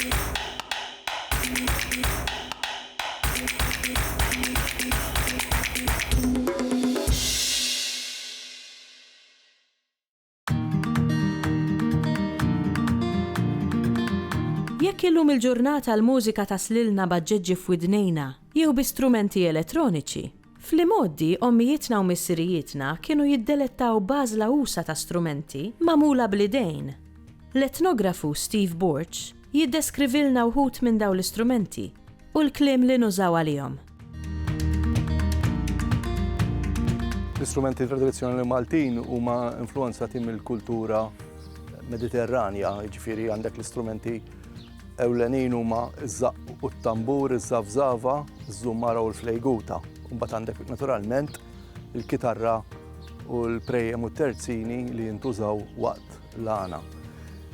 Jekk illum il-ġurnata l-mużika taslilna baġġeġġi f'widnejna jew b'istrumenti elettroniċi, fl-imoddi ommijietna u missirijietna kienu jiddelettaw bażla usa ta' strumenti magħmula bl-idejn. L-etnografu Steve Borch jiddeskrivilna wħud minn dawn l-istrumenti u l-kliem li nużaw għalihom. L-istrumenti tradizzjonali Maltin huma influenzati mill-kultura mediterranja, jiġifieri għandek l-istrumenti ewlenin huma ż-żaq u t-tambur, iż-żavżava, iż-żummara u l-flejguta. Mbagħad għandek naturalment il-kitarra u l-prejjem u t-terzini li jintużaw waqt l-għana.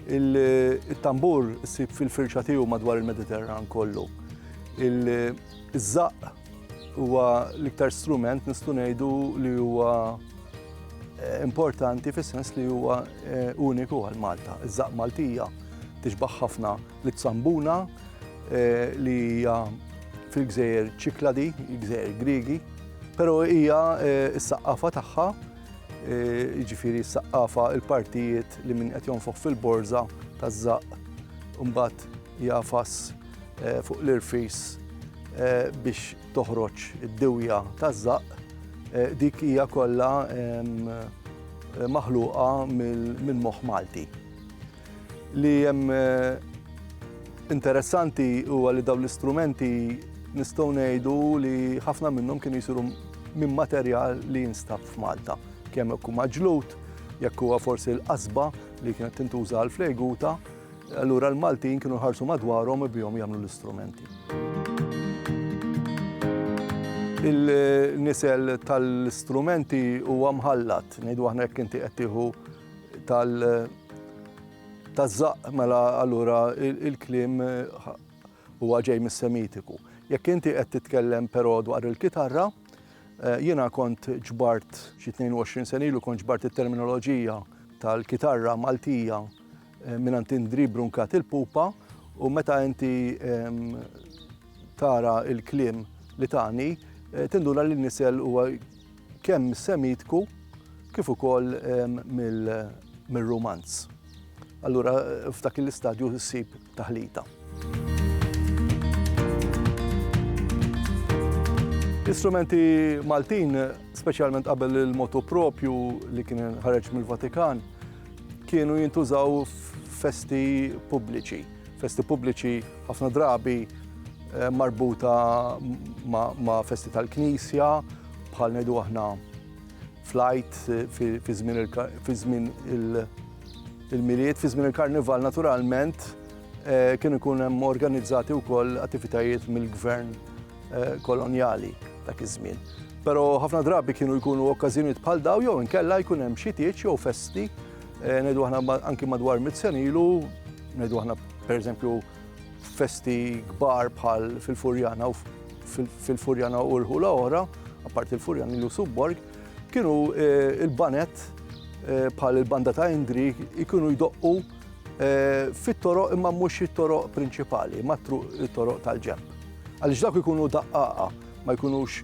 Il-tambur issib fil-firxa tiegħu madwar il-Mediterran kollu. Iż-żaq huwa l-iktar strument nistgħu ngħidu li huwa importanti fis-sens li huwa uniku għal Malta. Iż-żaq Maltija tixbaħ ħafna l-Tsambuna li hija fil-Gżejjer Ċikladi, Gżejjer Griegi, però hija s-saqqafa tagħha, jiġifieri s-saqqafa il-partijiet li min qed jonfoq fil-borża taż-żaq u mbagħad jafas fuq l-irfis biex toħroġ id-dewja taż-żaq, dik hija kollha maħluqa mill-moħħ Malti. Li hemm interessanti huwa li dawn l-istrumenti nistgħu ngħidu li ħafna minnhom kienu jsiru minn materjal li jinstab f'Malta. Kemm jekk huma ġlut, jekk huwa forsi l-qasba li kienet tintuża għall-flejguta, allura l-Maltin kienu ħarsu madwarhom u bihom jagħmlu l-istrumenti. Il-nisel tal-istrumenti huwa mħallat, ngħidu aħna jekk inti qed tieħu taż-żaq mela allura il-kliem huwa ġej mis-Semitiku. Jekk inti qed titkellem però dwar il-kitarra, jiena kont ġbart xi 22 sena ilu kont ġbart it-terminoloġija tal-kitarra Maltija mingħand Indri Brunkat il-Pupa u meta inti tara il-kliem li tani tinduna li n-nisel huwa kemm Semitiku kif ukoll mill-Rumanz. Allura f'dak l-istadju ssib taħlita. L-istrumenti Maltin, speċjalment qabel il-motu propju li kien ħareġ mill-Vatikan, kienu jintużaw festi pubbliċi. Festi pubbliċi ħafna drabi marbuta ma' festi tal-Knisja, bħal ngħidu aħna flight fi żmien il-miliet, fi żmien il-Karnival naturalment kienu jkun hemm organizzati wkoll attivitajiet mill-gvern kolonjali dak iż-żmien. Però ħafna drabi kienu jkunu okkażjonijiet bħal dawn jew inkella jkun hemm xi tieġ jew festi ngħidu aħna anki madwar mit-sen ilu, ngħidu aħna pereżempju festi kbar bħal fil-Furjana u l-Ħula oħra, apparti il-Furjana ilu Subborg, kienu il-banet bħal il-banda ta' Indri jkunu jdoqqu fit-toroq imma mhux it-toroq prinċipali, ma it-toroq tal-ġenb. Għaliex dak ikunu daqqaqa, ma jkunux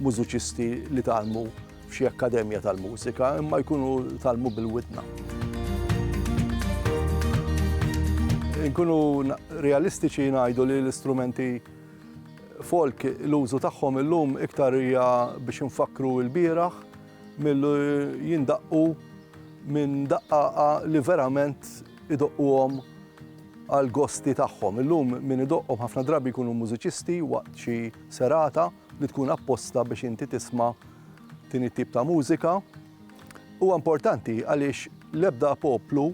mużiċisti li tgħallmu f'xi akkademja tal-mużika, imma jkunu tgħallmu bil-widna. Nkunu realistiċi ngħidu li l-istrumenti folk l-użu tagħhom illum iktar hija biex infakru l-bieraħ milli jindaqqu minn daqqaqa li verament idoqquhom għal gosti tagħhom. Illum min idoqqhom ħafna drabi jkunu mużiċisti waqt xi serata li tkun apposta biex inti tisma' din it-tip ta' mużika. Huwa importanti għaliex l-ebda poplu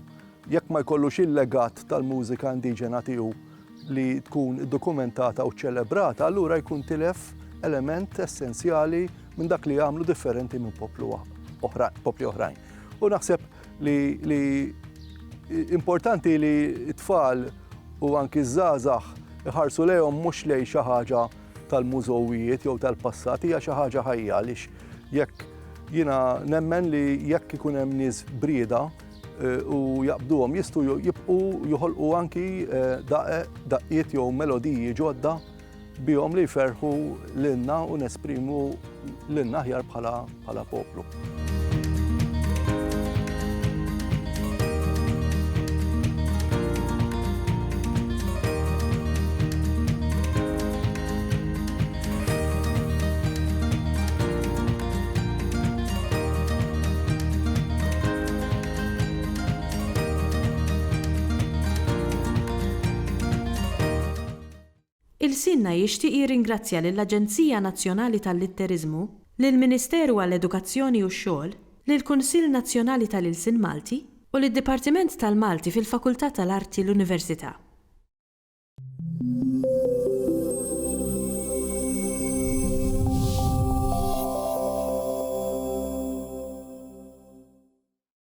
jekk ma jkollux il-legat tal-mużika indiġena tiegħu li tkun dokumentata u ċċelebrata, allura jkun tilef element essenzjali minn dak li jagħmlu differenti minn popli oħrajn. U naħseb li importanti li t-tfal u anki żgħażagħ iħarsu lejhom mhux lejn xi ħaġa tal-mużowijiet jew tal-passat, hija xi ħaġa ħajja għaliex jekk jiena nemmen li jekk ikun hemm nies brieda u jaqbduhom jistgħu jibqgħu joħolqu anki daqqiet jew melodiji ġodda bihom li jferħu lilna u nesprimu lilna aħjar bħala poplu. Il-Sinna jixtieq jirringrazzja lill-Aġenzija Nazzjonali tal-Litterizmu, lill-Ministeru għall-Edukazzjoni u x-Xogħol, lill-Kunsill Nazzjonali tal-Ilsien Malti u lid-Dipartiment tal-Malti fil-Fakultà tal-Arti l-Università.